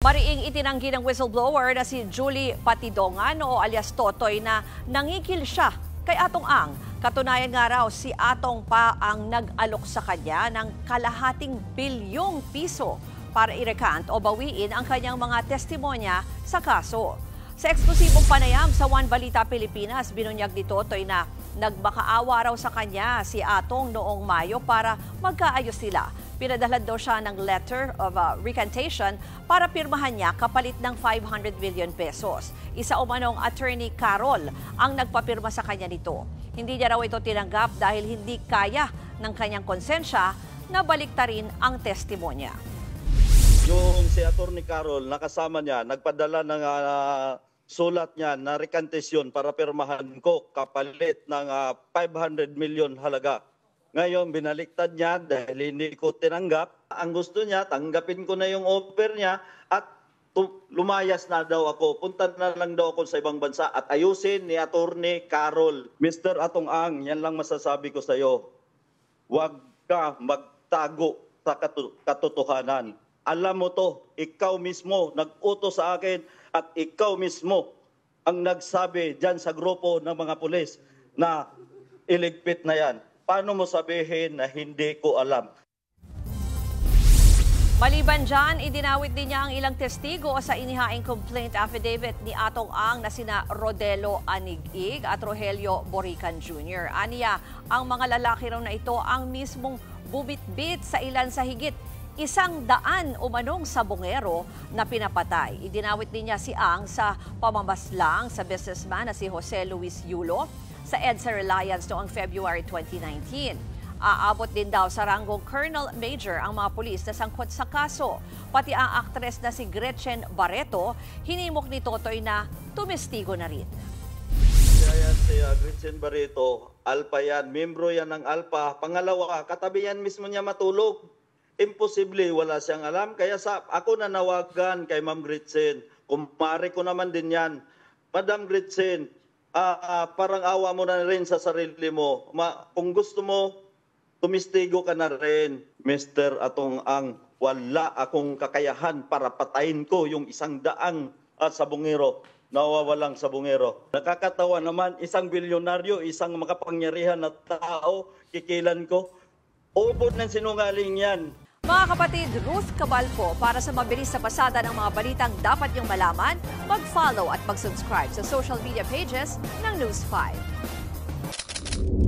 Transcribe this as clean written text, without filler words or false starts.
Mariing itinanggi ng whistleblower na si Julie Patidongan o alias Totoy na nangikil siya kay Atong Ang. Katunayan nga raw si Atong pa ang nag-alok sa kanya ng kalahating bilyong piso para i-recant o bawiin ang kanyang mga testimonya sa kaso. Sa eksklusibong panayam sa One Balita Pilipinas, binunyag ni Totoy na nagmakaawa raw sa kanya si Atong noong Mayo para magkaayos sila. Pinadalhan daw siya ng letter of recantation para pirmahan niya kapalit ng 500 million pesos. Isa umanong attorney Carol ang nagpapirma sa kanya nito. Hindi niya raw ito tinanggap dahil hindi kaya ng kanyang konsensya na baliktarin ang testimonya. Yung si attorney Carol, nakasama niya, nagpadala ng sulat niya na recantation para pirmahan ko kapalit ng 500 million halaga. Ngayon, binaliktad niya dahil hindi ko tinanggap. Ang gusto niya, tanggapin ko na yung offer niya at lumayas na daw ako. Punta na lang daw ako sa ibang bansa at ayusin ni Attorney Carol. Mr. Atong Ang, yan lang masasabi ko sa iyo. Huwag ka magtago sa katotohanan. Alam mo to, ikaw mismo nag-utos sa akin at ikaw mismo ang nagsabi dyan sa grupo ng mga pulis na iligpit na yan. Paano mo sabihin na hindi ko alam? Maliban dyan, idinawit din niya ang ilang testigo sa inihaing complaint affidavit ni Atong Ang na sina Rodelo Anigig at Rogelio Borican Jr. Aniya, ang mga lalaki raw na ito ang mismong bubit-bit sa ilan sa higit 100 umanong sabongero na pinapatay. Idinawit din niya si Ang sa pamamaslang sa businessman na si Jose Luis Yulo sa EDSA Reliance noong February 2019. Aabot din daw sa ranggong Colonel Major ang mga pulis na sangkot sa kaso. Pati ang aktres na si Gretchen Barreto, hinimok ni Totoy na tumestigo na rin. Kaya si Gretchen Barreto, Alpha yan, membro yan ng Alpha. Pangalawa, katabi yan mismo niya matulog. Imposible, wala siyang alam. Kaya ako nanawagan kay Ma'am Gretchen. Kumare ko naman din yan. Madam Gretchen, parang awa mo na rin sa sarili mo. Kung gusto mo, tumistigo ka na rin. Mr. Atong Ang, wala akong kakayahan para patayin ko yung 100 sabongero. Nawawalang sabongero. Nakakatawa naman, isang bilyonaryo, isang makapangyarihan na tao, kikilan ko. Ubod ng sinungaling yan. Mga kapatid, Ruth Cabalco, para sa mabilis na pasada ng mga balitang dapat niyong malaman, mag-follow at mag-subscribe sa social media pages ng News 5.